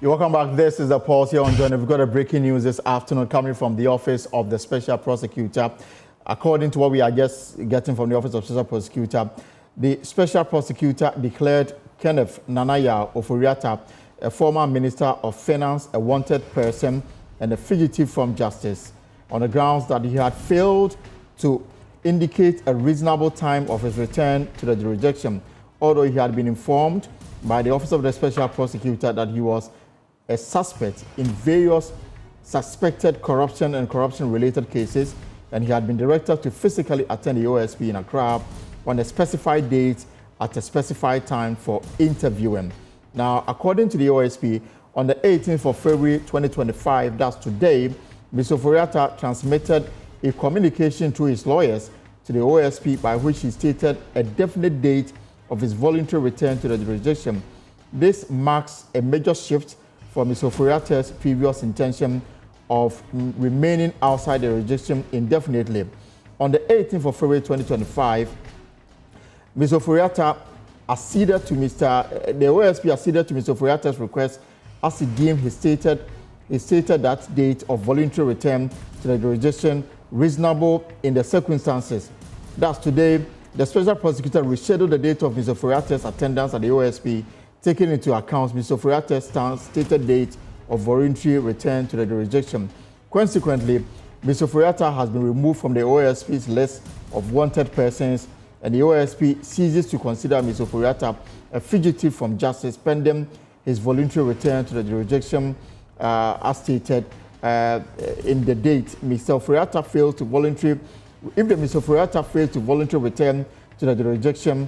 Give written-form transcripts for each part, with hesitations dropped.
You're welcome back. This is the Pulse here on Journey. We've got a breaking news this afternoon coming from the Office of the Special Prosecutor. According to what we are just getting from the Office of Special Prosecutor, the Special Prosecutor declared Kenneth Nat'l Ofori-Atta, a former Minister of Finance, a wanted person and a fugitive from justice, on the grounds that he had failed to indicate a reasonable time of his return to the jurisdiction, although he had been informed by the Office of the Special Prosecutor that he was a suspect in various suspected corruption and corruption-related cases, and he had been directed to physically attend the OSP in Accra on a specified date at a specified time for interviewing. Now, according to the OSP, on the 18th of February 2025, that's today, Mr. Ofori-Atta transmitted a communication through his lawyers to the OSP by which he stated a definite date of his voluntary return to the jurisdiction. This marks a major shift for Mr. Ofori-Atta's previous intention of remaining outside the jurisdiction indefinitely. On the 18th of February 2025, Mr. Ofori-Atta acceded to the OSP acceded to Mr. Ofori-Atta's request as he deemed he stated that date of voluntary return to the jurisdiction reasonable in the circumstances. Thus, today, the Special Prosecutor rescheduled the date of Mr. Ofori-Atta's attendance at the OSP, taking into account Mr. Ofori-Atta's stated date of voluntary return to the jurisdiction. Consequently, Mr. Ofori-Atta has been removed from the OSP's list of wanted persons, and the OSP ceases to consider Mr. Ofori-Atta a fugitive from justice pending his voluntary return to the jurisdiction, as stated in the date Mr. Ofori-Atta failed to voluntarily. If the Mr. Ofori-Atta failed to voluntarily return to the jurisdiction,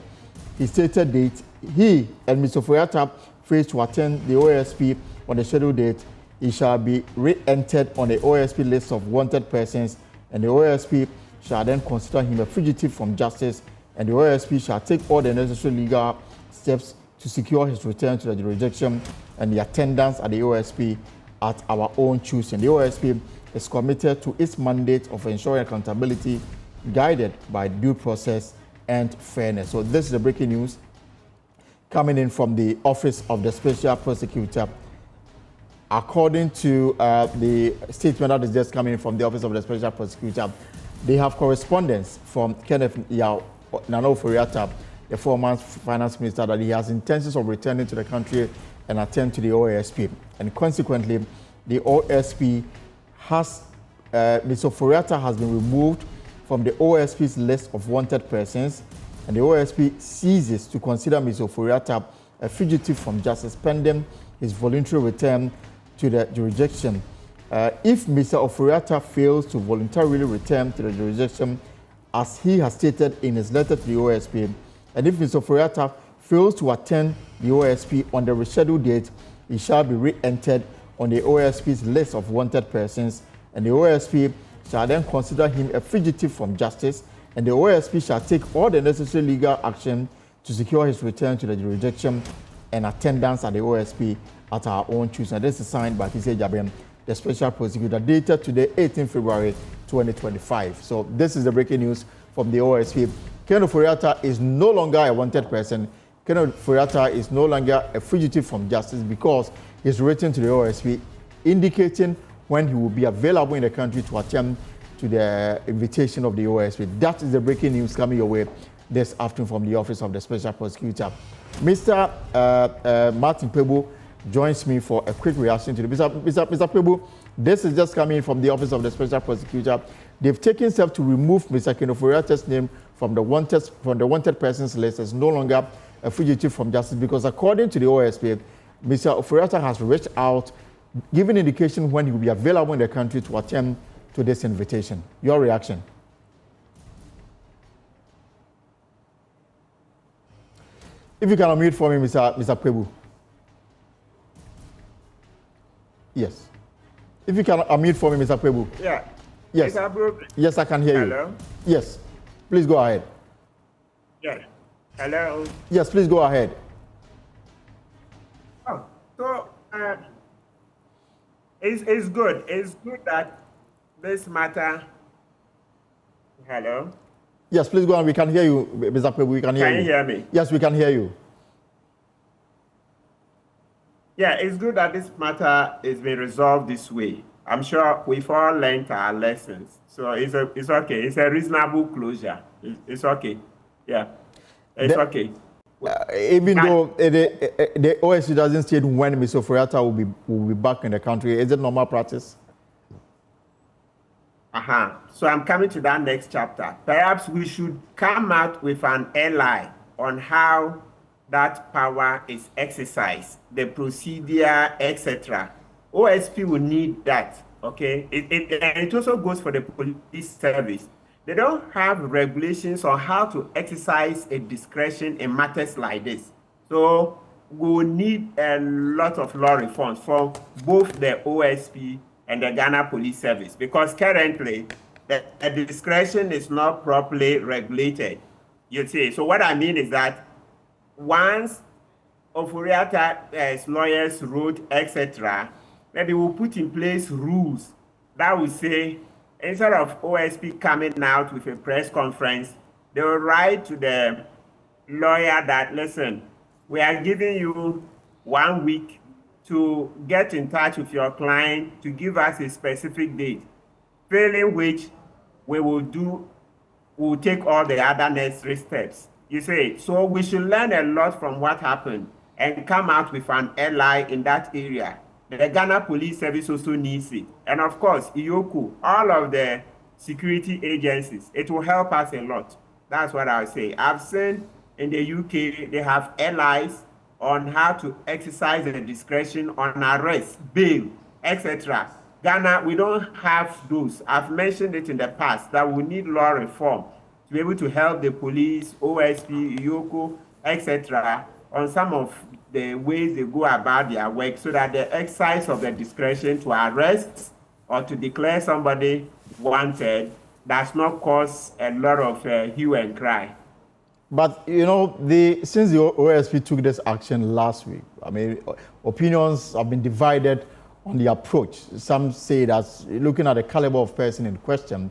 his stated date, he and Mr. Ofori-Atta fails to attend the OSP on the scheduled date, he shall be re-entered on the OSP list of wanted persons, and the OSP shall then consider him a fugitive from justice, and the OSP shall take all the necessary legal steps to secure his return to the jurisdiction and the attendance at the OSP at our own choosing. The OSP is committed to its mandate of ensuring accountability, guided by due process and fairness. So this is the breaking news coming in from the Office of the Special Prosecutor. According to the statement that is just coming from the Office of the Special Prosecutor, they have correspondence from Kenneth Nat'l Ofori-Atta, the former finance minister, that he has intentions of returning to the country and attend to the OSP. And consequently, the OSP has, Mr. Ofori-Atta has been removed from the OSP's list of wanted persons, and the OSP ceases to consider Mr. Ofori-Atta a fugitive from justice pending his voluntary return to the jurisdiction. If Mr. Ofori-Atta fails to voluntarily return to the jurisdiction, as he has stated in his letter to the OSP, and if Mr. Ofori-Atta fails to attend the OSP on the rescheduled date, he shall be re-entered on the OSP's list of wanted persons, and the OSP shall then consider him a fugitive from justice, and the OSP shall take all the necessary legal action to secure his return to the jurisdiction and attendance at the OSP at our own choosing. This is signed by T.C. Jabem, the Special Prosecutor, dated today, 18 February 2025. So this is the breaking news from the OSP. Ken Ofori-Atta is no longer a wanted person. Ken Ofori-Atta is no longer a fugitive from justice because he's written to the OSP indicating when he will be available in the country to attend to the invitation of the OSP. That is the breaking news coming your way this afternoon from the Office of the Special Prosecutor. Mr. Martin Pebu joins me for a quick reaction to the Mr. Pebu. This is just coming from the Office of the Special Prosecutor. They've taken steps to remove Mr. Ken Ofori-Atta's name from the wanted persons list as no longer a fugitive from justice, because according to the OSP, Mr. Ofori-Atta has reached out, giving indication when he will be available in the country to attend to this invitation. Your reaction? If you can unmute for me, Mr. Pebu. Yes. If you can unmute for me, Mr. Pebu. Yeah. Yes. Yes, I can hear you. Hello? Yes. Please go ahead. Yeah. Hello? Yes, please go ahead. Oh, so it's good. It's good that this matter. Hello? Yes, please go on. We can hear you, Mr. Pebu. We can hear you. Can you hear me? Yes, we can hear you. Yeah, it's good that this matter is being resolved this way. I'm sure we've all learned our lessons. So it's okay. It's a reasonable closure. It's okay. Yeah, it's The, okay. even But though the OSP doesn't state when Mr. Ofori-Atta will be back in the country, is it normal practice? So I'm coming to that next chapter. Perhaps we should come out with an ally on how that power is exercised, the procedure, etc. OSP will need that. Okay, and it also goes for the police service. They don't have regulations on how to exercise a discretion in matters like this. So we will need a lot of law reforms for both the OSP and the Ghana Police Service, because currently the discretion is not properly regulated. You see, so what I mean is that once Ofori-Atta's lawyers wrote, etc., maybe we'll put in place rules that will say, instead of OSP coming out with a press conference, they will write to the lawyer that, listen, we are giving you 1 week to get in touch with your client to give us a specific date, failing which we'll take all the other necessary steps. You see, so we should learn a lot from what happened and come out with an ally in that area. The Ghana Police Service also needs it. And of course, IOCO, all of the security agencies, it will help us a lot. That's what I would say. I've seen in the UK, they have allies on how to exercise the discretion on arrest, bail, etc. Ghana, we don't have those. I've mentioned it in the past that we need law reform to be able to help the police, OSP, IOCO, etc. on some of the ways they go about their work so that the exercise of the discretion to arrest or to declare somebody wanted does not cause a lot of hue and cry. But you know, since the OSP took this action last week, I mean, opinions have been divided on the approach. Some say that looking at the caliber of person in question,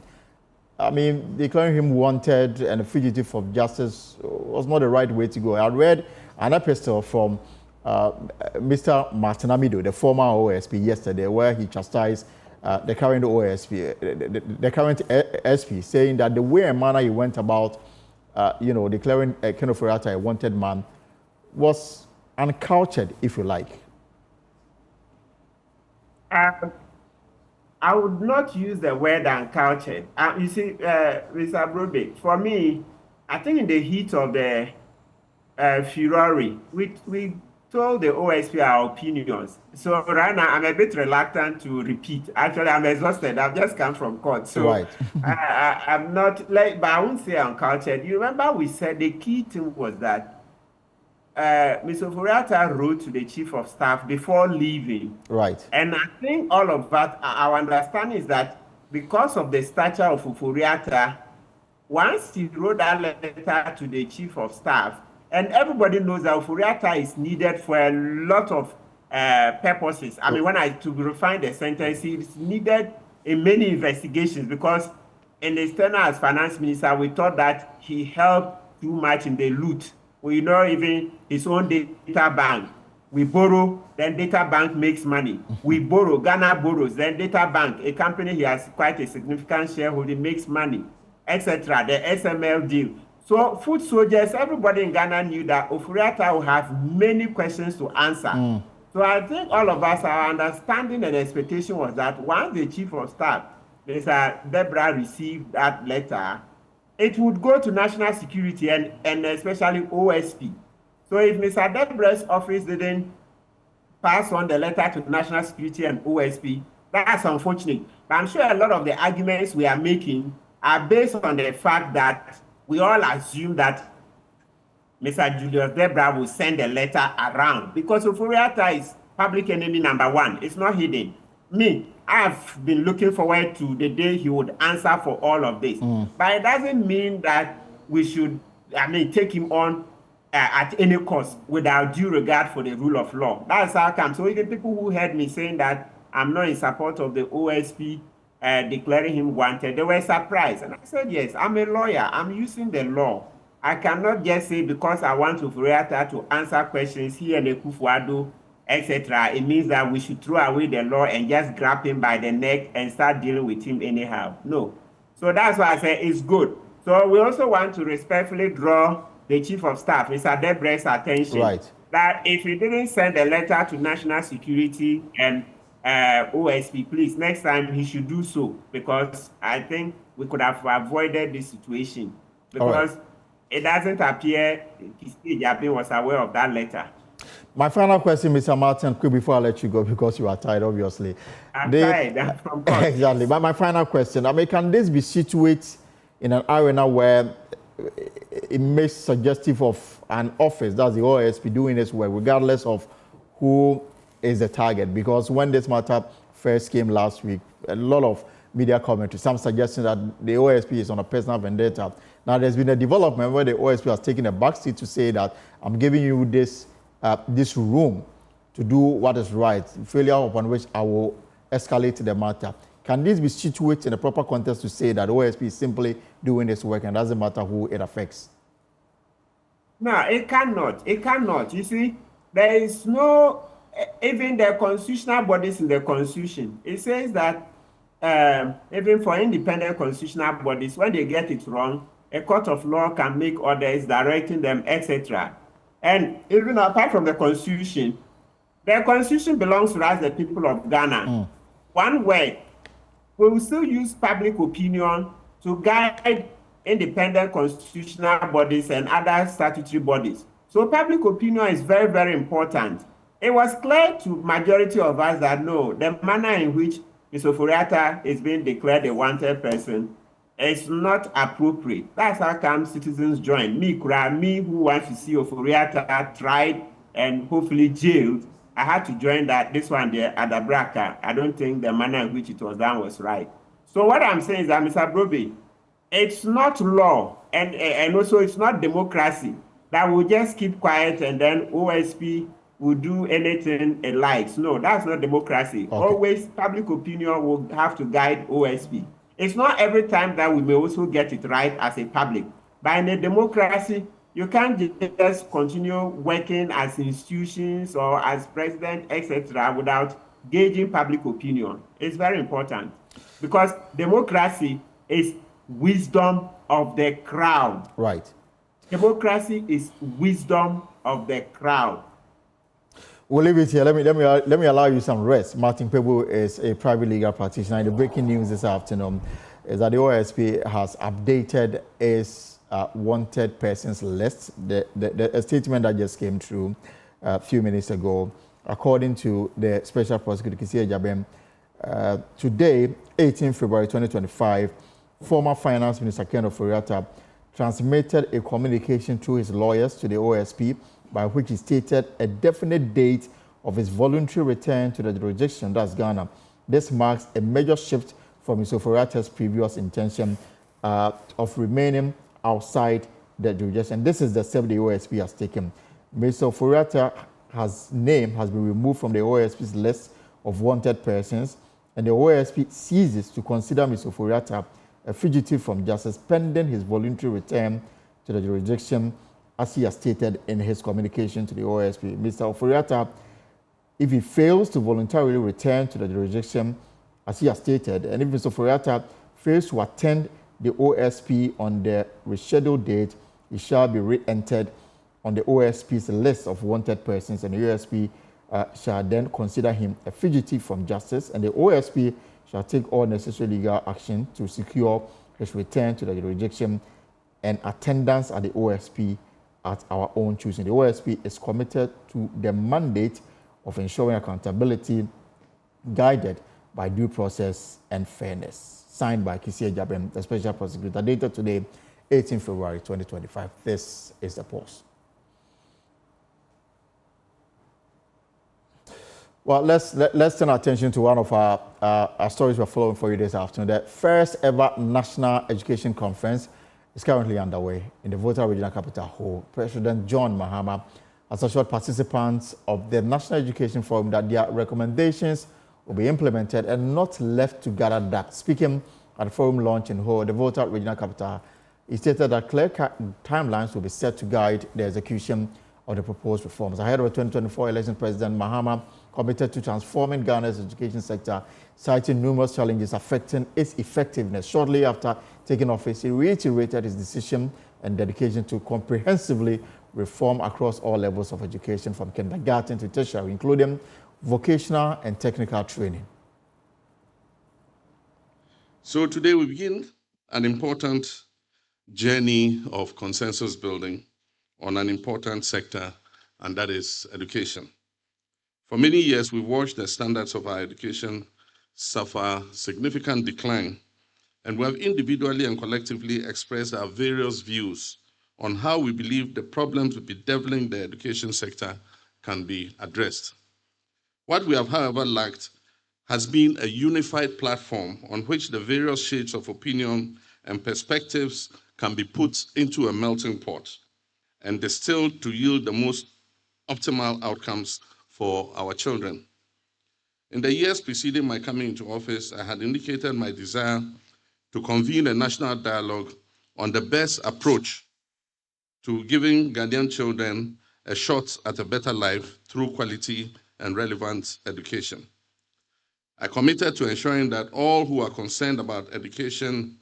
I mean, declaring him wanted and a fugitive of justice was not the right way to go. I read an epistle from Mr. Martin Amido, the former OSP, yesterday, where he chastised the current OSP, the current SP, saying that the way and manner he went about declaring Ken Ofori-Atta a wanted man was uncultured, if you like. I would not use the word uncultured. You see, Mr. Broadbent, for me, I think in the heat of the furore, we told the OSP our opinions. So right now, I'm a bit reluctant to repeat. Actually, I'm exhausted. I've just come from court. So right. I'm not, but I won't say uncultured. You remember we said the key thing was that Mr. Ofori-Atta wrote to the chief of staff before leaving. Right. And I think all of that, our understanding is that because of the stature of Ofori-Atta, once he wrote that letter to the chief of staff, and everybody knows that Ofori-Atta is needed for a lot of purposes. I mean, to refine the sentence, it's needed in many investigations because in the tenure as finance minister, we thought that he helped too much in the loot. We know even his own data bank. We borrow, then data bank makes money. We borrow, Ghana borrows, then data bank, a company he has quite a significant shareholding, makes money, etc. The SML deal. So food soldiers, everybody in Ghana knew that Ofori-Atta will have many questions to answer. So I think all of us, our understanding and expectation was that once the chief of staff, Mr. Deborah, received that letter, it would go to national security and especially OSP. So if Mr. Deborah's office didn't pass on the letter to national security and OSP, that's unfortunate. But I'm sure a lot of the arguments we are making are based on the fact that we all assume that Mr. Julius Deborah will send a letter around because Ofori-Atta is public enemy number one. It's not hidden. Me, I've been looking forward to the day he would answer for all of this. But it doesn't mean that we should, take him on at any cost without due regard for the rule of law. That's how come. So even people who heard me saying that I'm not in support of the OSP declaring him wanted, they were surprised. And I said, yes, I'm a lawyer. I'm using the law. I cannot just say because I want Ofori-Atta to answer questions here and Akufo-Addo etc., it means that we should throw away the law and just grab him by the neck and start dealing with him anyhow. No. So that's why I say it's good. So we also want to respectfully draw the Chief of Staff, Mr. Debre's attention that if he didn't send a letter to National Security and OSP, please, next time he should do so, because I think we could have avoided this situation, because it doesn't appear Kissi was aware of that letter. My final question, Mr. Martin, quick before I let you go, because you are tired, obviously. I'm tired. Exactly. But my final question, I mean, can this be situated in an arena where it makes suggestive of an office, that's the OSP, doing this work, regardless of who is the target? Because when this matter first came last week, a lot of media commentary, some suggesting that the OSP is on a personal vendetta. Now, there's been a development where the OSP has taken a backseat to say that I'm giving you this room to do what is right, failure upon which I will escalate the matter. Can this be situated in a proper context to say that OSP is simply doing this work and doesn't matter who it affects? No, it cannot. It cannot. You see, there is no, even the constitutional bodies in the Constitution, it says that even for independent constitutional bodies, when they get it wrong, a court of law can make orders directing them, etc. And even apart from the Constitution belongs to us, the people of Ghana. One word, we will still use public opinion to guide independent constitutional bodies and other statutory bodies. So public opinion is very, very important. It was clear to majority of us that no, the manner in which Mr. Ofori-Atta is being declared a wanted person is not appropriate. That's how come citizens join. Me who wants to see Ofori-Atta tried and hopefully jailed, I had to join that. This one there at the Braka. I don't think the manner in which it was done was right. So what I'm saying is that, Mr. Broby, it's not law and also it's not democracy that will just keep quiet and then OSP will do anything it likes. No, that's not democracy. Okay. Always public opinion will have to guide OSP. It's not every time that we may also get it right as a public. But in a democracy, you can't just continue working as institutions or as president, etc., without gauging public opinion. It's very important because democracy is wisdom of the crowd. Right. Democracy is wisdom of the crowd. We'll leave it here. Let me allow you some rest. Martin Pebu is a private legal practitioner. And the breaking news this afternoon is that the OSP has updated its wanted persons list. The statement that just came through a few minutes ago, according to the Special Prosecutor Kissi Ejabem, today, 18 February 2025, former Finance Minister Ken Ofori-Atta transmitted a communication through his lawyers to the OSP by which he stated a definite date of his voluntary return to the jurisdiction, that's Ghana. This marks a major shift from Mr. Ofori-Atta's previous intention of remaining outside the jurisdiction. This is the step the OSP has taken. Mr. Ofori-Atta's name has been removed from the OSP's list of wanted persons, and the OSP ceases to consider Mr. Ofori-Atta a fugitive from justice pending his voluntary return to the jurisdiction, as he has stated in his communication to the OSP. Mr. Ofori-Atta, if he fails to voluntarily return to the jurisdiction, as he has stated, and if Mr. Ofori-Atta fails to attend the OSP on the rescheduled date, he shall be re-entered on the OSP's list of wanted persons, and the OSP shall then consider him a fugitive from justice, and the OSP shall take all necessary legal action to secure his return to the jurisdiction and attendance at the OSP at our own choosing. The OSP is committed to the mandate of ensuring accountability guided by due process and fairness. Signed by Kissi Ejabem, the Special Prosecutor. Dated today, 18 February 2025. This is the Pulse. Well, let's turn our attention to one of our stories we're following for you this afternoon. The first ever National Education Conference is currently underway in the Volta Regional Capital Hall. President John Mahama has assured participants of the National Education Forum that their recommendations will be implemented and not left to gather dust. Speaking at the forum launch in Ho, the Volta Regional Capital, he stated that clear timelines will be set to guide the execution of the proposed reforms. Ahead of the 2024 election, President Mahama committed to transforming Ghana's education sector, citing numerous challenges affecting its effectiveness. Shortly after taking office, he reiterated his decision and dedication to comprehensively reform across all levels of education, from kindergarten to tertiary, including vocational and technical training. So today we begin an important journey of consensus building on an important sector, and that is education. For many years, we've watched the standards of our education suffer significant decline, and we have individually and collectively expressed our various views on how we believe the problems bedeviling the education sector can be addressed. What we have, however, lacked has been a unified platform on which the various shades of opinion and perspectives can be put into a melting pot and distilled to yield the most optimal outcomes for our children. In the years preceding my coming into office, I had indicated my desire to convene a national dialogue on the best approach to giving Ghanaian children a shot at a better life through quality and relevant education. I committed to ensuring that all who are concerned about education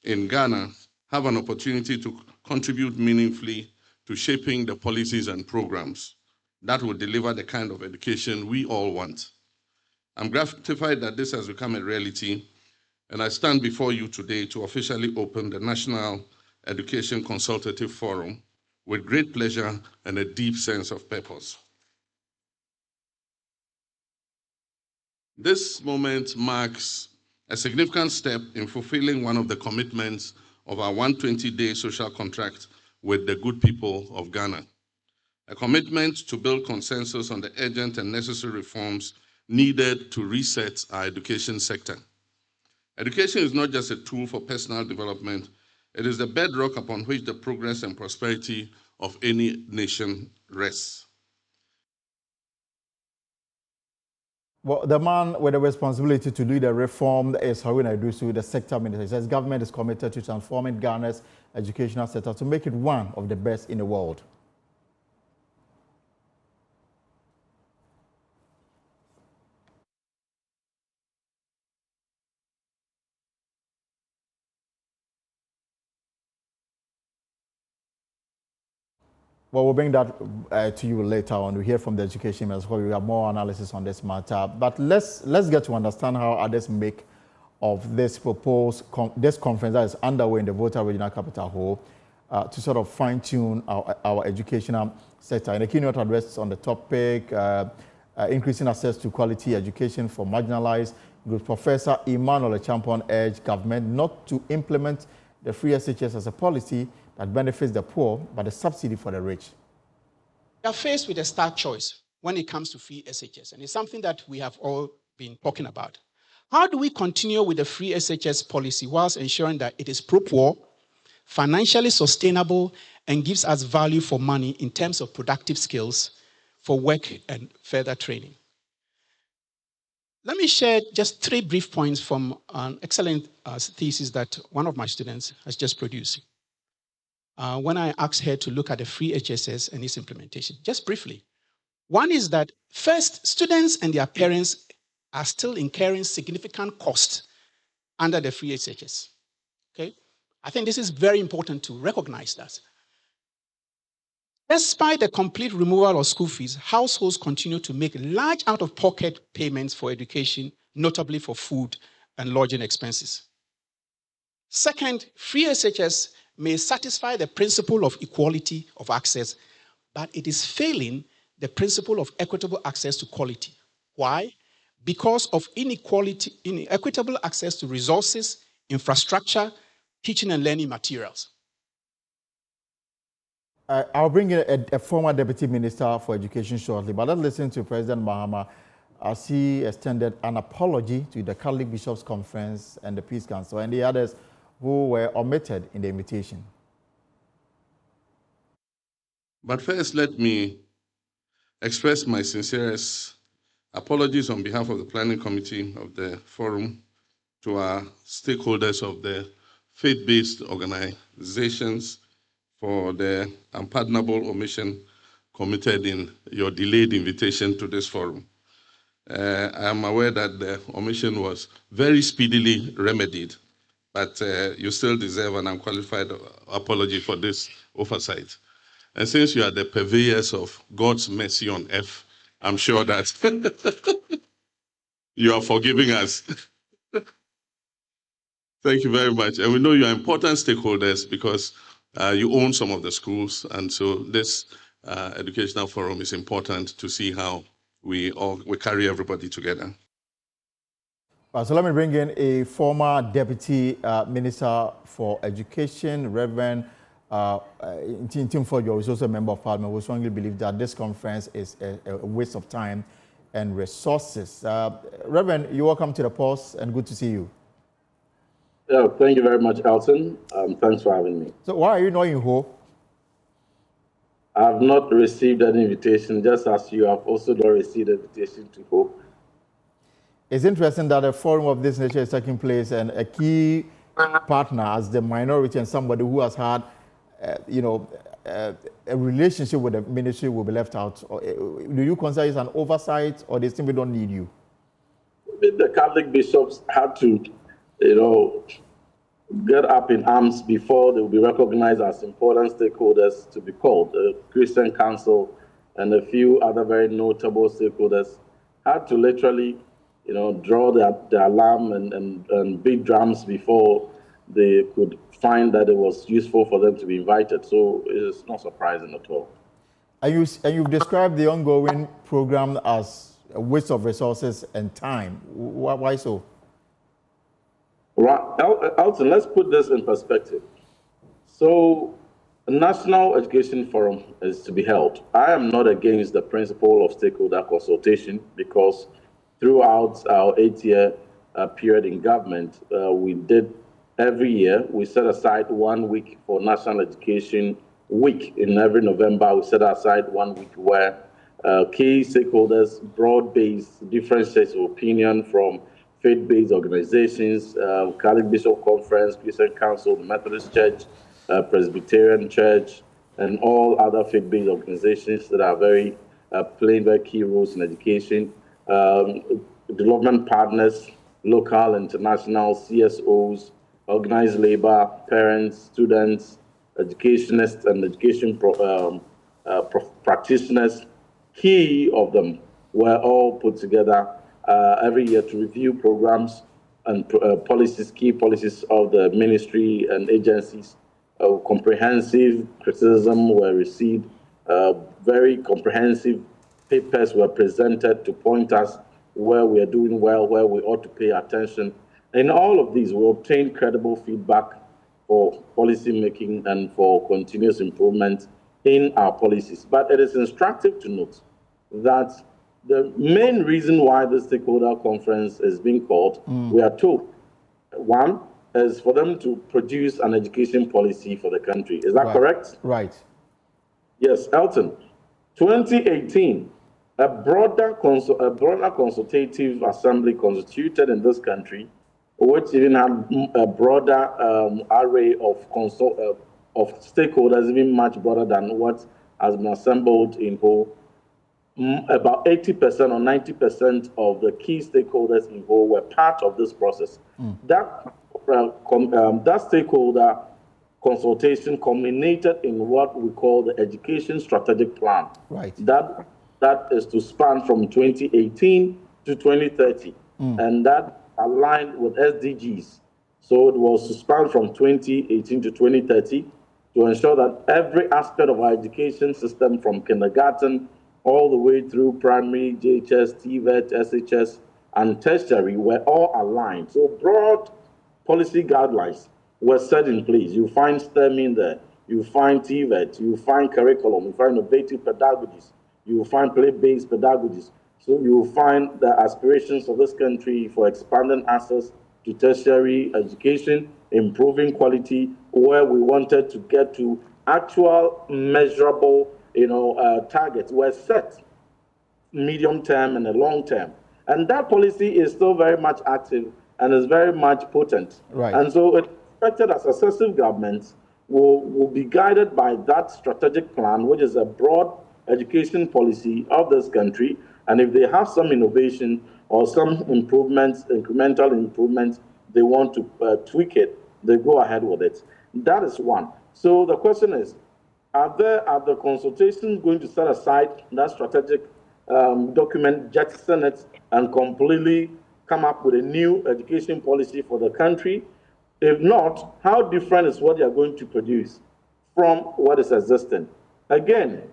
in Ghana have an opportunity to contribute meaningfully to shaping the policies and programs that will deliver the kind of education we all want. I'm gratified that this has become a reality, and I stand before you today to officially open the National Education Consultative Forum with great pleasure and a deep sense of purpose. This moment marks a significant step in fulfilling one of the commitments of our 120-day social contract with the good people of Ghana, a commitment to build consensus on the urgent and necessary reforms needed to reset our education sector. Education is not just a tool for personal development, it is the bedrock upon which the progress and prosperity of any nation rests. Well, the man with the responsibility to lead the reform is Haruna Iddrisu, the sector minister. He says government is committed to transforming Ghana's educational sector to make it one of the best in the world. Well, we'll bring that to you later on. We hear from the education minister. We have more analysis on this matter. But let's get to understand how others make of this proposed this conference that is underway in the Volta Regional Capital Hall to sort of fine-tune our educational sector. In a keynote address on the topic, increasing access to quality education for marginalized groups, Professor Emmanuel Champon urged government not to implement the free SHS as a policy that benefits the poor, but a subsidy for the rich. We are faced with a stark choice when it comes to free SHS, and it's something that we have all been talking about. How do we continue with the free SHS policy whilst ensuring that it is pro-poor, financially sustainable, and gives us value for money in terms of productive skills for work and further training? Let me share just 3 brief points from an excellent thesis that one of my students has just produced. When I asked her to look at the free HSS and its implementation, just briefly. One is that, first, students and their parents are still incurring significant costs under the free HSS. Okay? I think this is very important to recognize that. Despite the complete removal of school fees, households continue to make large out-of-pocket payments for education, notably for food and lodging expenses. Second, free SHS may satisfy the principle of equality of access, but it is failing the principle of equitable access to quality. Why? Because of inequitable access to resources, infrastructure, teaching and learning materials. I'll bring in a former Deputy Minister for Education shortly, but let's listen to President Mahama as he extended an apology to the Catholic Bishops' Conference and the Peace Council and the others who were omitted in the invitation. But first, let me express my sincerest apologies on behalf of the Planning Committee of the Forum to our stakeholders of the faith-based organizations for the unpardonable omission committed in your delayed invitation to this forum. I am aware that the omission was very speedily remedied, but you still deserve an unqualified apology for this oversight. And since you are the purveyors of God's mercy on earth, I'm sure that you are forgiving us. Thank you very much. And we know you are important stakeholders because you own some of the schools. And so this educational forum is important to see how we carry everybody together. So let me bring in a former Deputy Minister for Education, Reverend Tim Ford, who is also a Member of Parliament, who strongly believe that this conference is a waste of time and resources. Reverend, you're welcome to the Pulse and good to see you. Yeah, thank you very much, Elton. Thanks for having me. So why are you not in Ho? I've not received an invitation, just as you have also not received an invitation to Ho. It's interesting that a forum of this nature is taking place and a key partner as the minority and somebody who has had, a relationship with the ministry will be left out. Do you consider it an oversight or they simply don't need you? The Catholic bishops had to, get up in arms before they will be recognized as important stakeholders to be called. The Christian Council and a few other very notable stakeholders had to literally, draw the alarm and beat drums before they could find that it was useful for them to be invited. So it's not surprising at all. And you've described the ongoing program as a waste of resources and time. Why so? Right, Elton, let's put this in perspective. So, a National Education Forum is to be held. I am not against the principle of stakeholder consultation because throughout our 8-year period in government, we did every year, we set aside 1 week for National Education Week. In every November, we set aside 1 week where key stakeholders, broad-based, different sets of opinion from faith-based organizations, Catholic Bishop Conference, Christian Council, the Methodist Church, Presbyterian Church, and all other faith-based organizations that are playing very key roles in education. Development partners, local, international, CSOs, organized labor, parents, students, educationists, and education practitioners. Key of them were all put together every year to review programs and policies, key policies of the ministry and agencies. Comprehensive criticism were received. Very comprehensive papers were presented to point us where we are doing well, where we ought to pay attention. In all of these, we obtained credible feedback for policy making and for continuous improvement in our policies. But it is instructive to note that the main reason why the stakeholder conference is being called, we are told, one, is for them to produce an education policy for the country. Is that correct? Right. Yes, Elton. 2018, a broader consultative assembly constituted in this country, which even had a broader array of stakeholders, even much broader than what has been assembled in whole. About 80% or 90% of the key stakeholders involved were part of this process. That stakeholder consultation culminated in what we call the Education Strategic Plan. Right. That is to span from 2018 to 2030, and that aligned with SDGs. So it was to span from 2018 to 2030 to ensure that every aspect of our education system, from kindergarten all the way through primary, JHS, TVET, SHS, and tertiary, were all aligned. So broad policy guidelines were set in place. You find STEM in there, you find TVET, you find curriculum, you find innovative pedagogies, you find play-based pedagogies. So you find the aspirations of this country for expanding access to tertiary education, improving quality, where we wanted to get to actual measurable targets were set, medium term and a long term. And that policy is still very much active and is very much potent. Right. And so it's expected that successive governments will be guided by that strategic plan, which is a broad education policy of this country, and if they have some innovation or some improvements, incremental improvements, they want to tweak it, they go ahead with it. That is one. So the question is, are the consultations going to set aside that strategic document, jettison it, and completely come up with a new education policy for the country? If not, how different is what they are going to produce from what is existing? Again,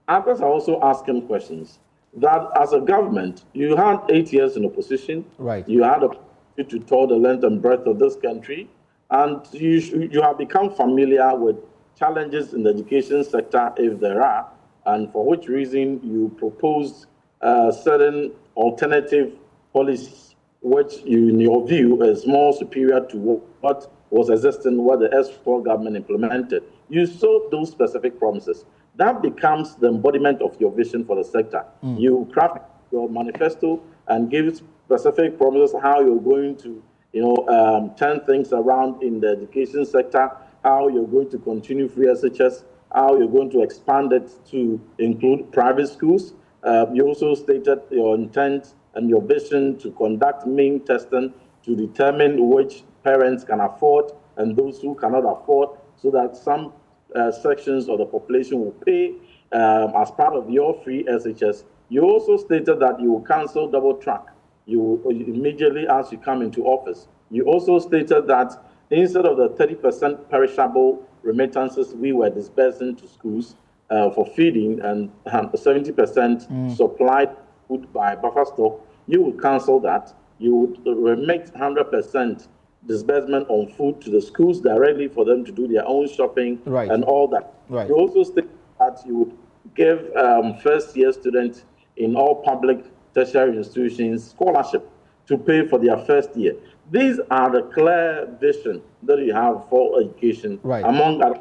others are also asking questions that as a government, you had 8 years in opposition. Right. You had a to tour the length and breadth of this country, and you have become familiar with challenges in the education sector, if there are, and for which reason you proposed certain alternative policies, which you, in your view, is more superior to what was existing, what the S4 government implemented. You saw those specific promises. That becomes the embodiment of your vision for the sector. You craft your manifesto and give specific promises how you're going to, turn things around in the education sector, how you're going to continue free SHS, how you're going to expand it to include private schools. You also stated your intent and your vision to conduct mean testing to determine which parents can afford and those who cannot afford, so that some sections of the population will pay as part of your free SHS. You also stated that you will cancel double track. You immediately as you come into office. You also stated that instead of the 30% perishable remittances we were disbursing to schools for feeding and 70% supplied food by buffer stock, you would cancel that. You would remit 100% disbursement on food to the schools directly for them to do their own shopping and all that. You also stated that you would give first-year students in all public tertiary institutions scholarship to pay for their first year. These are the clear vision that you have for education. Among others,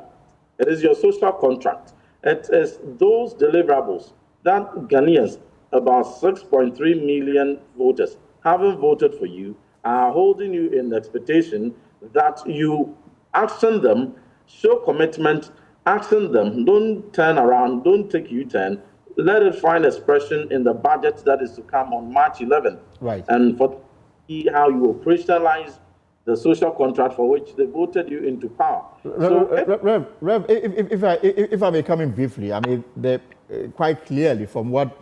it is your social contract. It is those deliverables that Ghanaians, about 6.3 million voters, haven't voted for you, are holding you in expectation that you action them, show commitment, action them, don't turn around, don't take U-turn, let it find expression in the budget that is to come on March 11th. And for see how you operationalize the social contract for which they voted you into power. Rev, if I may come in briefly, I mean, quite clearly from what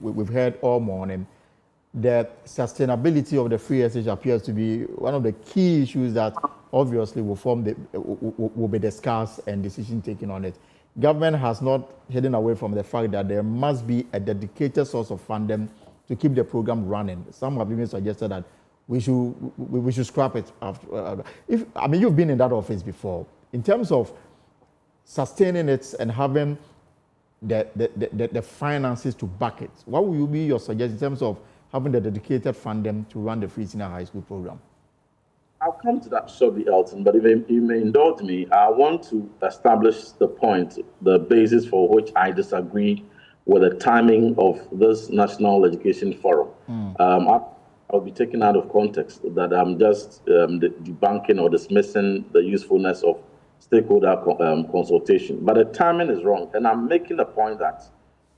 we've heard all morning, the sustainability of the free SH appears to be one of the key issues that obviously will be discussed and decision taken on it. Government has not hidden away from the fact that there must be a dedicated source of funding to keep the program running. Some have even suggested that we should scrap it after. You've been in that office before. In terms of sustaining it and having the finances to back it, what will be your suggestion in terms of having the dedicated funding to run the free senior high school program? I'll come to that shortly, Elton, but if you may indulge me, I want to establish the point, the basis for which I disagree with the timing of this National Education Forum. I'll be taken out of context that I'm just debunking or dismissing the usefulness of stakeholder consultation. But the timing is wrong, and I'm making the point that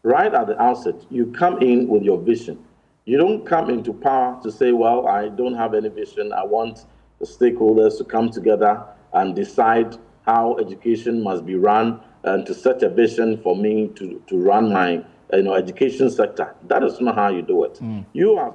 right at the outset, you come in with your vision. You don't come into power to say, well, I don't have any vision, I want the stakeholders to come together and decide how education must be run and to set a vision for me to run my education sector. That is not how you do it. You have,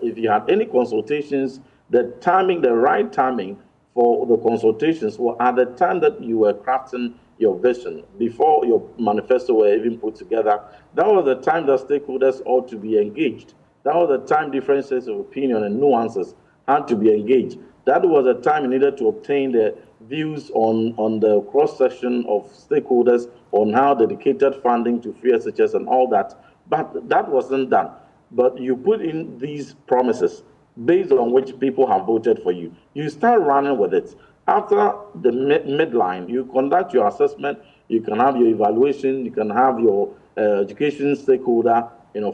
if you had any consultations, the right timing for the consultations were at the time that you were crafting your vision, before your manifesto were even put together. That was the time that stakeholders ought to be engaged. That was the time differences of opinion and nuances had to be engaged. That was the time you needed to obtain the views on the cross-section of stakeholders on how dedicated funding to free SHS and all that. But that wasn't done. But you put in these promises based on which people have voted for you. You start running with it. After the midline, you conduct your assessment, you can have your evaluation, you can have your education stakeholder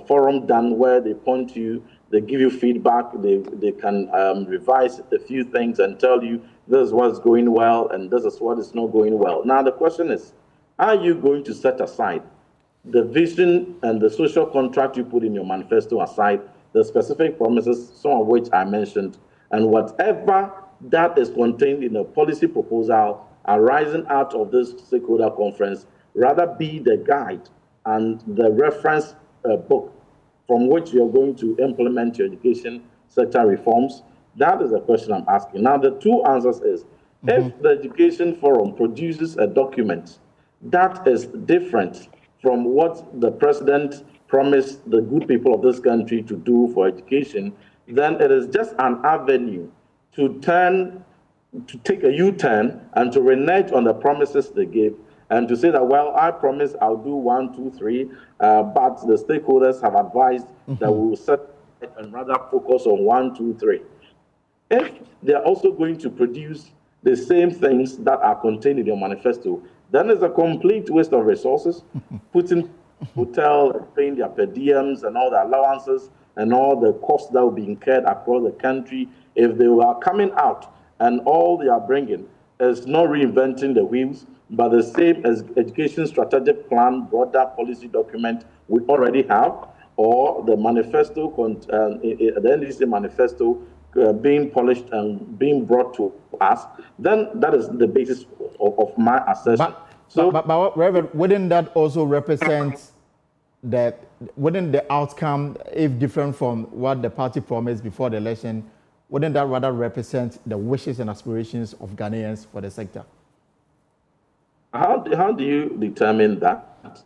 forum done where they point to you, they give you feedback, they can revise a few things and tell you this is what's going well and this is what is not going well. Now the question is, are you going to set aside the vision and the social contract you put in your manifesto aside, the specific promises, some of which I mentioned, and whatever that is contained in a policy proposal arising out of this stakeholder conference, rather be the guide and the reference book from which you're going to implement your education sector reforms. That is the question I'm asking. Now, the two answers is, if the Education Forum produces a document that is different from what the president promised the good people of this country to do for education, then it is just an avenue to take a U-turn and to renege on the promises they gave and to say that, well, I promise I'll do 1, 2, 3, but the stakeholders have advised that we will set and rather focus on 1, 2, 3. If they're also going to produce the same things that are contained in your manifesto, then it's a complete waste of resources, putting hotel, paying their per diems and all the allowances and all the costs that will be incurred across the country. If they were coming out and all they are bringing is not reinventing the wheels, but the same as education strategic plan, broader policy document we already have, or the manifesto, the NDC manifesto being polished and being brought to us, then that is the basis of my assertion. But Reverend, wouldn't that also represent that, wouldn't the outcome, if different from what the party promised before the election, wouldn't that rather represent the wishes and aspirations of Ghanaians for the sector? How do you determine that?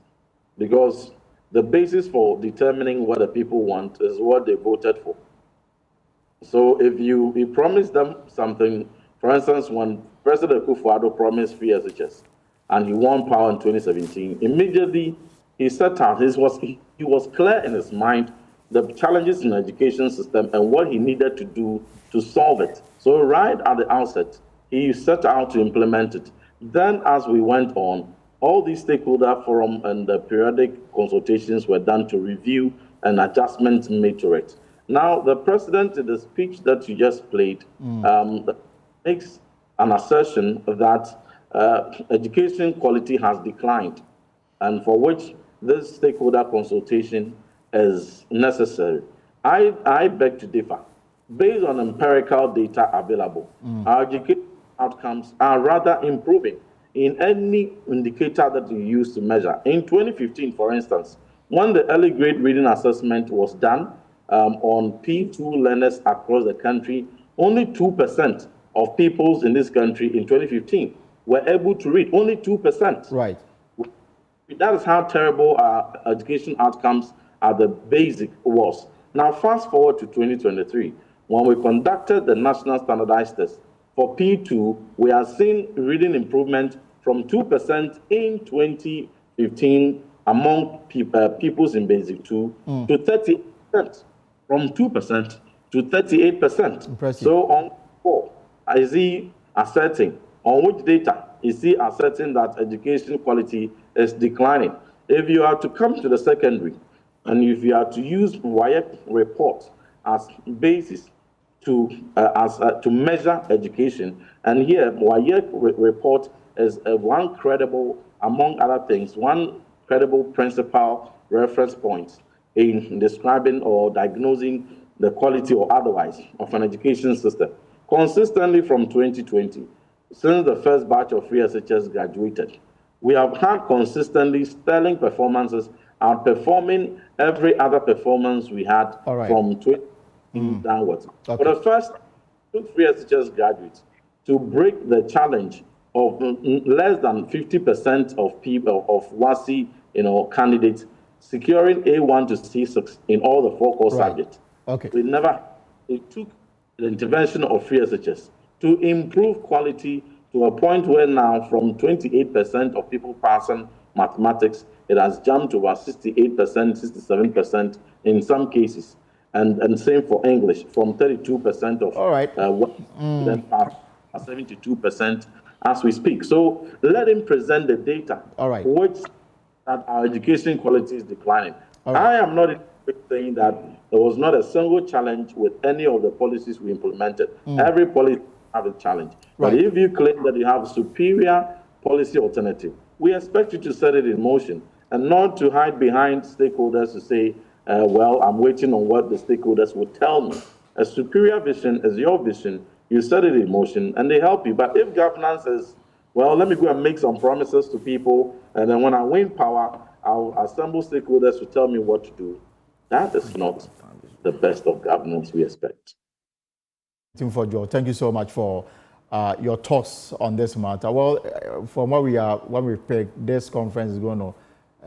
Because the basis for determining what the people want is what they voted for. So if you promise them something, for instance, when President Akufo-Addo promised free SHS and he won power in 2017, immediately he set out, he was clear in his mind the challenges in the education system and what he needed to do to solve it. So right at the outset, he set out to implement it. Then as we went on, all these stakeholder forum and the periodic consultations were done to review and adjustments made to it. Now, the president, in the speech that you just played, makes an assertion that education quality has declined, and for which this stakeholder consultation is necessary. I beg to differ. Based on empirical data available, our education outcomes are rather improving in any indicator that you use to measure. In 2015, for instance, when the early grade reading assessment was done, on P2 learners across the country, only 2% of peoples in this country in 2015 were able to read. Only 2%. Right. That is how terrible our education outcomes at the basic was. Now, fast forward to 2023, when we conducted the national standardized test for P2, we are seeing reading improvement from 2% in 2015 among peoples in basic 2 to 30%. From 2% to 38%. Impressive. So on 4, is he asserting? On which data is he asserting that education quality is declining? If you are to come to the secondary, and if you are to use WAEC report as basis to measure education, and here WAEC report is one credible, among other things, one credible principal reference point in describing or diagnosing the quality or otherwise of an education system. Consistently from 2020, since the first batch of free SHS graduated, we have had consistently sterling performances, outperforming every other performance we had from 2020 downwards. Okay. For the first two free SHS graduates to break the challenge of less than 50% of people of WASI, candidates securing A1 to C6 in all the 4 core subjects. Okay. It took the intervention of free SHS to improve quality to a point where now from 28% of people passing mathematics, it has jumped to about 68%, 67% in some cases. And same for English, from 32% of then pass 72% as we speak. So let him present the data, which that our education quality is declining. I am not saying that there was not a single challenge with any of the policies we implemented. Every policy has a challenge. But if you claim that you have a superior policy alternative, we expect you to set it in motion and not to hide behind stakeholders to say, well, I'm waiting on what the stakeholders will tell me. A superior vision is your vision. You set it in motion, and they help you. But if governance is, well, let me go and make some promises to people, and then when I win power, I'll assemble stakeholders to tell me what to do. That is not the best of governance we expect. Thank you so much for your thoughts on this matter. Well, from what we picked, this conference is going to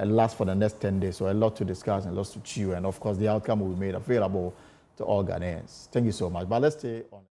last for the next 10 days, so a lot to discuss and lots to chew, and of course the outcome will be made available to all Ghanaians. Thank you so much. But let's stay on.